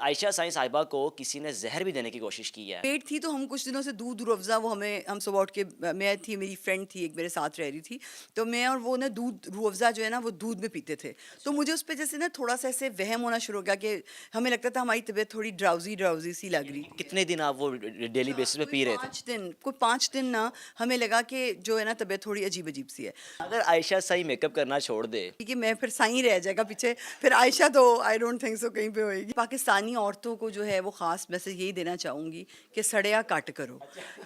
عائشہ سائیں صاحبہ کو کسی نے زہر بھی دینے کی کوشش کی ہے۔ پیٹ تھی تو ہم کچھ دنوں سے دودھ روح افزا وہ ہم صبح اٹھ کے میں تھی میری فرینڈ تھی ایک میرے ساتھ رہ رہی تھی تو میں اور وہ نا دودھ روح افزا جو ہے نا وہ دودھ میں پیتے تھے تو مجھے اس پہ جیسے نا تھوڑا سا ایسے وہم ہونا شروع ہو گیا کہ ہمیں لگتا تھا ہماری طبیعت تھوڑی ڈراؤزی سی لگ رہی تھی۔ کتنے دن آپ وہ ڈیلی بیسس پہ پی رہے تھے؟ کوئی 5 دن نا ہمیں لگا کہ جو ہے نا طبیعت تھوڑی عجیب سی ہے اگر عائشہ صحیح میک اپ کرنا چھوڑ دے کہ میں پھر سائیں رہ جائے گا پیچھے، پھر عائشہ تو آئی ڈونٹ تھنک سو کہیں پہ ہوئے گی۔ پاکستانی عورتوں کو جو ہے وہ خاص میسج یہی دینا چاہوں گی کہ سڑیا کٹ کرو،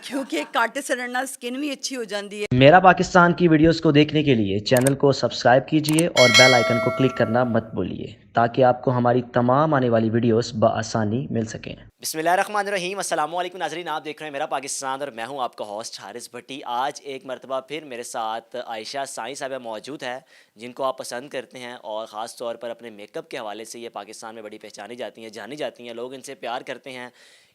کیونکہ کٹ سڑن نال سکن بھی اچھی ہو جاندی ہے۔ میرا پاکستان کی ویڈیوز کو دیکھنے کے لیے چینل کو سبسکرائب کیجئے اور بیل آئیکن کو کلک کرنا مت بھولیے تاکہ آپ کو ہماری تمام آنے والی ویڈیوز بآسانی مل سکیں۔ بسم اللہ الرحمن الرحیم، السلام علیکم ناظرین، آپ دیکھ رہے ہیں میرا پاکستان اور میں ہوں آپ کا ہوسٹ حارث بھٹی۔ آج ایک مرتبہ پھر میرے ساتھ عائشہ سائیں صاحبہ موجود ہے جن کو آپ پسند کرتے ہیں اور خاص طور پر اپنے میک اپ کے حوالے سے یہ پاکستان میں بڑی پہچانی جاتی ہیں، جانی جاتی ہیں، لوگ ان سے پیار کرتے ہیں،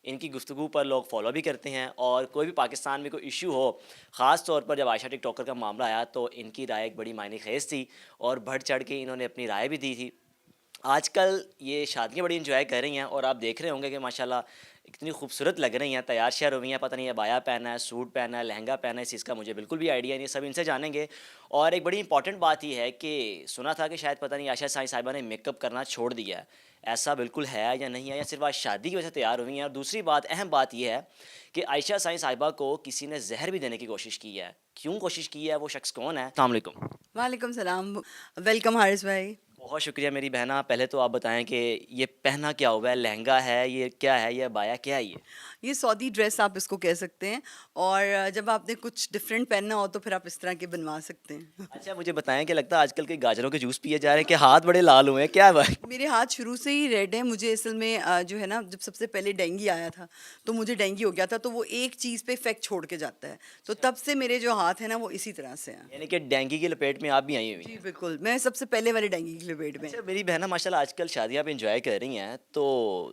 ان کی گفتگو پر لوگ فالو بھی کرتے ہیں، اور کوئی بھی پاکستان میں کوئی ایشو ہو، خاص طور پر جب عائشہ ٹک ٹاکر کا معاملہ آیا تو ان کی رائے ایک بڑی معنی خیز تھی اور بڑھ چڑھ کے انہوں نے اپنی رائے بھی دی تھی۔ آج کل یہ شادیاں بڑی انجوائے کر رہی ہیں اور آپ دیکھ رہے ہوں گے کہ ماشاءاللہ اتنی خوبصورت لگ رہی ہیں، تیار شیار ہوئی ہیں، پتہ نہیں ابایا پہنا ہے، سوٹ پہنا ہے، لہنگا پہنا ہے، اس چیز کا مجھے بالکل بھی آئیڈیا نہیں، سب ان سے جانیں گے۔ اور ایک بڑی امپورٹنٹ بات یہ ہے کہ سنا تھا کہ شاید پتہ نہیں عائشہ سائیں صاحبہ نے میک اپ کرنا چھوڑ دیا ہے، ایسا بالکل ہے یا نہیں ہے، یا صرف آج شادی کی وجہ سے تیار ہوئی ہیں؟ اور دوسری بات، اہم بات یہ ہے کہ عائشہ سائیں صاحبہ کو کسی نے زہر بھی دینے کی کوشش کی ہے، کیوں کوشش کی ہے، وہ شخص کون ہے؟ السلام علیکم۔ وعلیکم السلام، ویلکم حارث بھائی۔ بہت شکریہ میری بہنا، پہلے تو آپ بتائیں کہ یہ پہنا کیا ہوا ہے، لہنگا ہے، یہ کیا ہے، یہ ابایا کیا ہے؟ یہ سعودی ڈریس آپ اس کو کہہ سکتے ہیں، اور جب آپ نے کچھ ڈفرینٹ پہننا ہو تو پھر آپ اس طرح کے بنوا سکتے ہیں۔ اچھا مجھے بتائیں کہ لگتا ہے آج کل کے گاجروں کے جوس پیے جا رہے ہیں کہ ہاتھ بڑے لال ہوئے ہیں، کیا ہے بھائی؟ میرے ہاتھ شروع سے ہی ریڈ ہے، مجھے اصل میں جو ہے نا جب سب سے پہلے ڈینگی آیا تھا تو مجھے ڈینگی ہو گیا تھا، تو وہ ایک چیز پہ افیکٹ چھوڑ کے جاتا ہے، تو تب سے میرے جو ہاتھ ہیں نا وہ اسی طرح سے ہیں۔ یعنی کہ ڈینگی کی لپیٹ میں آپ بھی آئی ہوئی جی ہیں۔ بالکل، میں سب سے پہلے والے ڈینگی کی لپیٹ میں۔ اچھا میری بہنا ماشاءاللہ آج کل شادیاں پہ انجوائے کر رہی ہیں، تو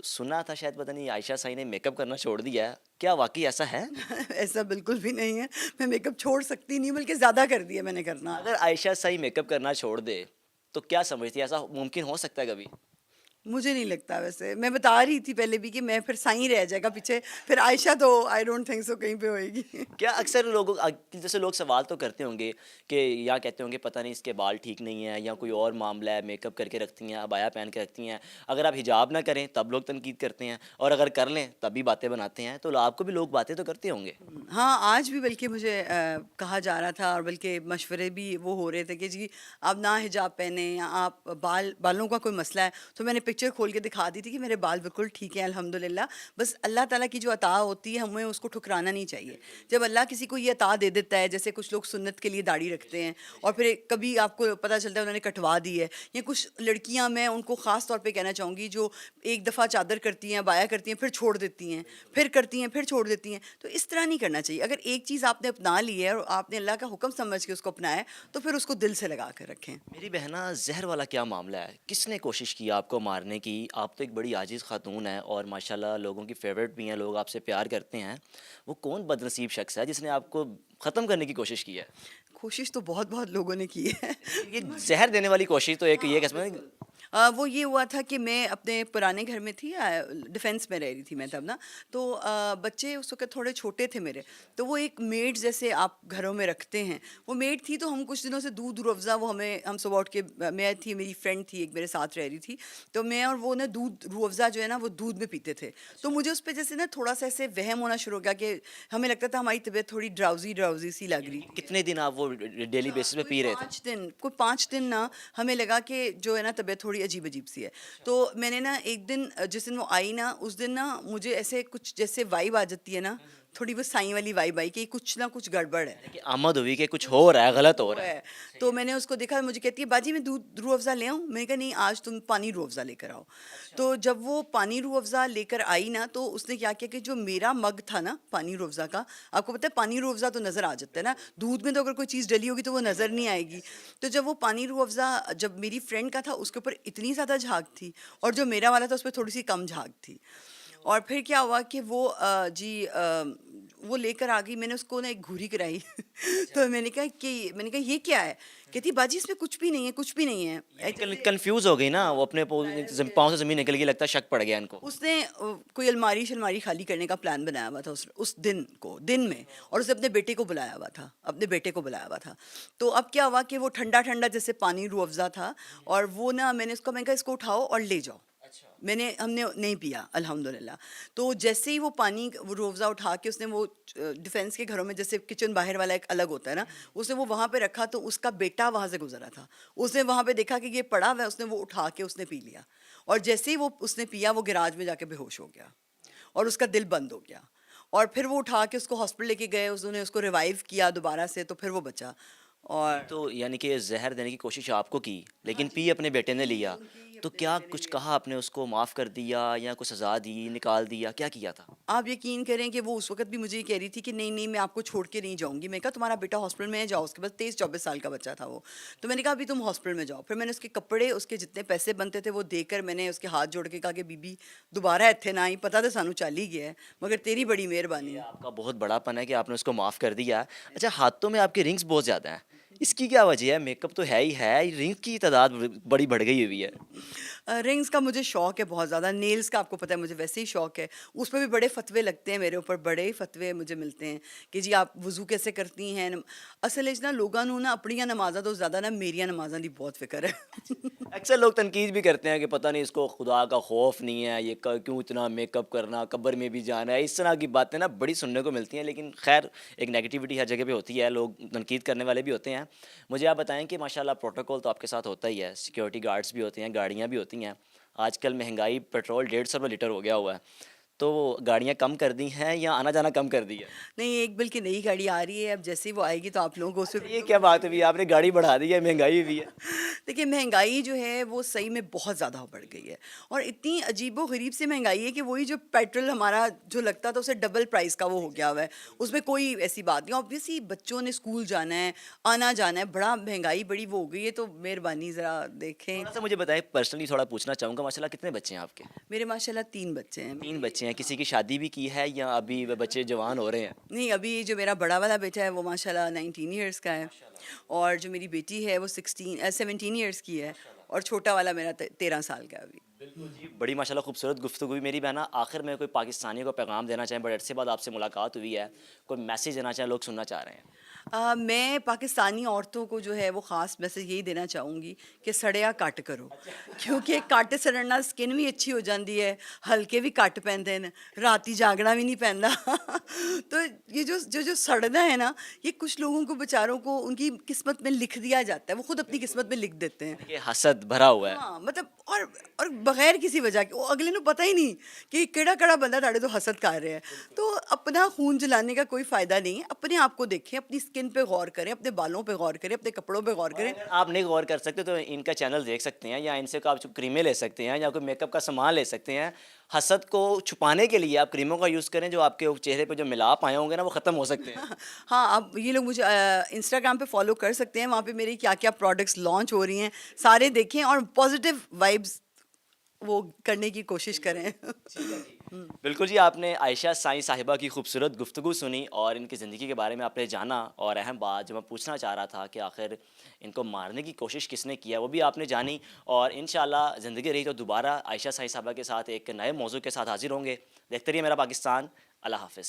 سنا تھا شاید پتہ نہیں عائشہ صاحب نے میک اپ کرنا چھوڑ دیا ہے، کیا واقعی ایسا ہے؟ ایسا بالکل بھی نہیں ہے، میں میک اپ چھوڑ سکتی نہیں، بلکہ زیادہ کر دیا میں نے کرنا۔ اگر عائشہ صحیح میک اپ کرنا چھوڑ دے تو کیا سمجھتی ہے ایسا ممکن ہو سکتا ہے کبھی؟ مجھے نہیں لگتا، ویسے میں بتا رہی تھی پہلے بھی کہ میں پھر سائیں رہ جائے گا پیچھے، پھر عائشہ تو آئی ڈونٹ تھنک سو کہیں پہ ہوئے گی۔ کیا اکثر لوگوں جیسے لوگ سوال تو کرتے ہوں گے کہ یا کہتے ہوں گے پتہ نہیں اس کے بال ٹھیک نہیں ہیں یا کوئی اور معاملہ ہے، میک اپ کر کے رکھتی ہیں، ابایا پہن کے رکھتی ہیں، اگر آپ حجاب نہ کریں تب لوگ تنقید کرتے ہیں اور اگر کر لیں تب بھی باتیں بناتے ہیں، تو آپ کو بھی لوگ باتیں تو کرتے ہوں گے۔ ہاں، آج بھی بلکہ مجھے کہا جا رہا تھا، اور بلکہ مشورے بھی وہ ہو رہے تھے کہ جی آپ نہ حجاب پہنیں، یا آپ بالوں کا کوئی مسئلہ ہے، تو میں نے پکچر کھول کے دکھا دی تھی کہ میرے بال بالکل ٹھیک ہیں الحمدللہ، بس اللہ تعالیٰ کی جو عطا ہوتی ہے ہمیں اس کو ٹھکرانا نہیں چاہیے۔ جب اللہ کسی کو یہ عطا دے دیتا ہے، جیسے کچھ لوگ سنت کے لیے داڑھی رکھتے ہیں اور پھر کبھی آپ کو پتہ چلتا ہے انہوں نے کٹوا دی ہے، یا کچھ لڑکیاں، میں ان کو خاص طور پہ کہنا چاہوں گی جو ایک دفعہ چادر کرتی ہیں، بایا کرتی ہیں، پھر چھوڑ دیتی ہیں، پھر کرتی ہیں، پھر چھوڑ دیتی ہیں، تو اس طرح نہیں کرنا چاہیے۔ اگر ایک چیز آپ نے اپنا لی ہے اور آپ نے اللہ کا حکم سمجھ کے اس کو اپنایا ہے تو پھر اس کو دل سے لگا کر رکھیں۔ میری بہنا زہر والا کیا معاملہ ہے، کس نے کوشش کی آپ کو مارنے کی؟ آپ تو ایک بڑی عاجز خاتون ہیں اور ماشاءاللہ لوگوں کی فیوریٹ بھی ہیں، لوگ آپ سے پیار کرتے ہیں، وہ کون بدنصیب شخص ہے جس نے آپ کو ختم کرنے کی کوشش کی ہے؟ کوشش تو بہت بہت لوگوں نے کی ہے۔ یہ زہر دینے والی کوشش تو ایک یہ قسم ہے۔ وہ یہ ہوا تھا کہ میں اپنے پرانے گھر میں تھی، ڈیفینس میں رہ رہی تھی میں تب نا، تو بچے اس وقت تھوڑے چھوٹے تھے میرے، تو وہ ایک میڈ جیسے آپ گھروں میں رکھتے ہیں، وہ میڈ تھی، تو ہم کچھ دنوں سے دودھ روح افزا وہ ہم صبح اٹھ کے میں تھی میری فرینڈ تھی ایک میرے ساتھ رہ رہی تھی، تو میں اور وہ نا دودھ روح افزا جو ہے نا وہ دودھ میں پیتے تھے، تو مجھے اس پہ جیسے نا تھوڑا سا ایسے وہم ہونا شروع ہو گیا کہ ہمیں لگتا تھا ہماری طبیعت تھوڑی ڈراؤزی سی لگ رہی تھی۔ کتنے دن آپ وہ ڈیلی بیسس پہ پی رہے تھے؟ کوئی 5 دن نا ہمیں لگا کہ جو ہے نا طبیعت تھوڑی عجیب سی ہے، تو میں نے نا ایک دن جس دن وہ آئی نا اس دن نا مجھے ایسے کچھ جیسے وائب آ جاتی ہے نا، تھوڑی وہ سائیں والی وائب آئی کہ کچھ نہ کچھ گڑبڑ ہے، کہ آمد ہوئی کہ کچھ ہو رہا ہے، غلط ہو وہ رہا ہے۔ ہے۔ تو میں نے اس کو دیکھا، مجھے کہتی ہے باجی میں دودھ روح افزا لے آؤں، میں نے کہا نہیں آج تم پانی روح افزا لے کر آؤ۔ تو جب وہ پانی روح افزا لے کر آئی نا تو اس نے کیا کیا کہ جو میرا مگ تھا نا پانی روح افزا کا، آپ کو پتہ ہے پانی روح افزا تو نظر آ جاتا ہے نا، دودھ میں تو اگر کوئی چیز ڈلی ہوگی تو وہ نظر نہیں آئے گی، تو جب وہ پانی روح افزا جب میری فرینڈ کا تھا اس کے اوپر اتنی زیادہ جھاگ تھی، اور جو میرا والا تھا اس پہ تھوڑی سی کم جھاگ تھی، اور پھر کیا ہوا کہ وہ وہ لے کر آ گئی, میں نے اس کو نا ایک گھوری کرائی تو میں نے کہا یہ کیا ہے, کہتی باجی اس میں کچھ بھی نہیں ہے, کچھ بھی نہیں ہے. کنفیوز ہو گئی نا وہ, اپنے پاؤں سے زمین نکل گئی, لگتا ہے شک پڑ گیا ان کو. اس نے کوئی الماری شلماری خالی کرنے کا پلان بنایا ہوا تھا اس دن میں, اور اسے اپنے بیٹے کو بلایا ہوا تھا. تو اب کیا ہوا کہ وہ ٹھنڈا جیسے پانی روح افزا تھا, اور وہ نا میں نے کہا اس کو اٹھاؤ اور لے جاؤ. ہم نے نہیں پیا الحمدللہ. تو جیسے ہی وہ پانی روح افزا اٹھا کے اس نے وہ ڈیفینس کے گھروں میں جیسے کچن باہر والا ایک الگ ہوتا ہے نا, اس نے وہ وہاں پہ رکھا, تو اس کا بیٹا وہاں سے گزرا تھا, اس نے وہاں پہ دیکھا کہ یہ پڑا ہوا ہے, اس نے وہ اٹھا کے اس نے پی لیا, اور جیسے ہی وہ اس نے پیا وہ گراج میں جا کے بے ہوش ہو گیا اور اس کا دل بند ہو گیا. اور پھر وہ اٹھا کے اس کو ہاسپٹل لے کے گئے, انہوں نے اس کو ریوائیو کیا دوبارہ سے, تو پھر وہ بچا. اور تو یعنی کہ زہر دینے کی کوشش آپ کو کی, لیکن پی اپنے بیٹے نے لیا. تو کیا کچھ کہا آپ نے, اس کو معاف کر دیا یا کچھ سزا دی, نکال دیا, کیا کیا تھا؟ آپ یقین کریں کہ وہ اس وقت بھی مجھے یہ کہہ رہی تھی کہ نہیں میں آپ کو چھوڑ کے نہیں جاؤں گی. میں کہا تمہارا بیٹا ہاسپٹل میں ہے, جاؤ. اس کے بعد 23-24 سال کا بچہ تھا وہ. تو میں نے کہا ابھی تم ہاسپٹل میں جاؤ. پھر میں نے اس کے کپڑے, اس کے جتنے پیسے بنتے تھے وہ دے کر میں نے اس کے ہاتھ جوڑ کے کہا کہ بی بی دوبارہ اتنے نہ آئی, پتہ تو سانو چل ہی گیا ہے, مگر تیری بڑی مہربانی ہے. آپ کا بہت بڑا پن ہے کہ آپ نے اس کو معاف کر دیا. اچھا, ہاتھوں میں آپ کے رنگس بہت زیادہ ہیں, اس کی کیا وجہ ہے؟ میک اپ تو ہے ہی ہے, رنگ کی تعداد بڑی بڑھ گئی ہوئی ہے. رنگز کا مجھے شوق ہے بہت زیادہ, نیلز کا آپ کو پتہ ہے مجھے ویسے ہی شوق ہے. اس پہ بھی بڑے فتوے لگتے ہیں میرے اوپر, بڑے فتوے مجھے ملتے ہیں کہ جی آپ وضو کیسے کرتی ہیں. اصل ہے نا لوگوں نے نا اپنی نمازاں تو زیادہ نا میری نمازاں دی بہت فکر ہے. اکثر لوگ تنقید بھی کرتے ہیں کہ پتہ نہیں اس کو خدا کا خوف نہیں ہے, یہ کیوں اتنا میک اپ کرنا, قبر میں بھی جانا ہے, اس طرح کی باتیں نا بڑی سننے کو ملتی ہیں. لیکن خیر, ایک نیگیٹیوٹی ہر جگہ پہ ہوتی ہے, لوگ تنقید کرنے والے بھی ہوتے ہیں. مجھے آپ بتائیں کہ ماشاءاللہ پروٹوکول تو آپ کے ساتھ ہوتا ہی ہے, سیکیورٹی گارڈز بھی ہوتے ہیں, گاڑیاں بھی ہوتی ہیں. آج کل مہنگائی, پیٹرول 150 روپے لیٹر ہو گیا ہوا ہے, تو گاڑیاں کم کر دی ہیں یا آنا جانا کم کر دی ہے؟ نہیں, ایک بلکہ نئی گاڑی آ رہی ہے, اب جیسے ہی وہ آئے گی تو آپ لوگوں کو اس یہ کیا بات ہوئی, آپ نے گاڑی بڑھا دی ہے, مہنگائی بھی ہے. دیکھیے مہنگائی جو ہے وہ صحیح میں بہت زیادہ بڑھ گئی ہے, اور اتنی عجیب و غریب سی مہنگائی ہے کہ وہی جو پیٹرول ہمارا جو لگتا تھا اسے ڈبل پرائز کا وہ ہو گیا ہوا ہے. اس میں کوئی ایسی بات نہیں. obviously بچوں نے اسکول جانا ہے, آنا جانا ہے, بڑا مہنگائی بڑی وہ ہو گئی ہے. تو مہربانی ذرا دیکھیں. تھوڑا سا مجھے بتائیں, پرسنلی تھوڑا پوچھنا چاہوں گا, ماشاءاللہ کتنے بچے ہیں آپ کے؟ میرے ماشاءاللہ 3 بچے ہیں. 3 بچے ہیں. کسی کی شادی بھی کی ہے یا ابھی وہ بچے جوان ہو رہے ہیں؟ نہیں, ابھی جو میرا بڑا والا بیٹا ہے وہ ماشاءاللہ 19 ایئرس کا ہے, اور جو میری بیٹی ہے وہ 17 ایئرس کی ہے, اور چھوٹا والا میرا 13 سال کا ہے ابھی. بالکل جی, بڑی ماشاءاللہ خوبصورت گفتگو ہوئی میری بہنا. آخر میں کوئی پاکستانی کو پیغام دینا چاہیں, بڑے عرصے بعد آپ سے ملاقات ہوئی ہے, کوئی میسیج دینا چاہیں, لوگ سننا چاہ رہے ہیں؟ میں پاکستانی عورتوں کو جو ہے وہ خاص میسج یہی دینا چاہوں گی کہ سڑیا کٹ کرو, کیونکہ کٹ سڑنا سکن بھی اچھی ہو جاتی ہے, ہلکے بھی کٹ پہنتے ہیں, راتی جاگنا بھی نہیں پہنتا. تو یہ جو سڑنا ہے نا, یہ کچھ لوگوں کو بیچاروں کو ان کی قسمت میں لکھ دیا جاتا ہے, وہ خود اپنی قسمت میں لکھ دیتے ہیں. کہ حسد بھرا ہوا ہے. ہاں مطلب, اور بغیر کسی وجہ کے, وہ اگلے نو پتہ ہی نہیں کہ کیڑا کڑا بندہ تاڑے تو حسد کر رہے ہیں. تو اپنا خون جلانے کا کوئی فائدہ نہیں ہے. اپنے آپ کو دیکھیں, اپنی اسکن پہ غور کریں, اپنے بالوں پہ غور کریں, اپنے کپڑوں پہ غور کریں. آپ نہیں غور کر سکتے تو ان کا چینل دیکھ سکتے ہیں, یا ان سے آپ کریمیں لے سکتے ہیں, یا کوئی میک اپ کا سامان لے سکتے ہیں. حسد کو چھپانے کے لیے آپ کریموں کا یوز کریں, جو آپ کے چہرے پہ جو ملاپ آئے ہوں گے نا وہ ختم ہو سکتے ہیں. ہاں, اب یہ لوگ مجھے انسٹاگرام پہ فالو کر سکتے ہیں, وہاں پہ میری کیا کیا پروڈکٹس لانچ ہو رہی ہیں سارے دیکھیں, اور پازیٹیو وائبس وہ کرنے کی کوشش کریں. بالکل جی, آپ نے عائشہ سائیں صاحبہ کی خوبصورت گفتگو سنی, اور ان کی زندگی کے بارے میں آپ نے جانا. اور اہم بات جو میں پوچھنا چاہ رہا تھا کہ آخر ان کو مارنے کی کوشش کس نے کیا, وہ بھی آپ نے جانی. اور انشاءاللہ زندگی رہی تو دوبارہ عائشہ سائیں صاحبہ کے ساتھ ایک نئے موضوع کے ساتھ حاضر ہوں گے. دیکھتے رہیے میرا پاکستان. اللہ حافظ.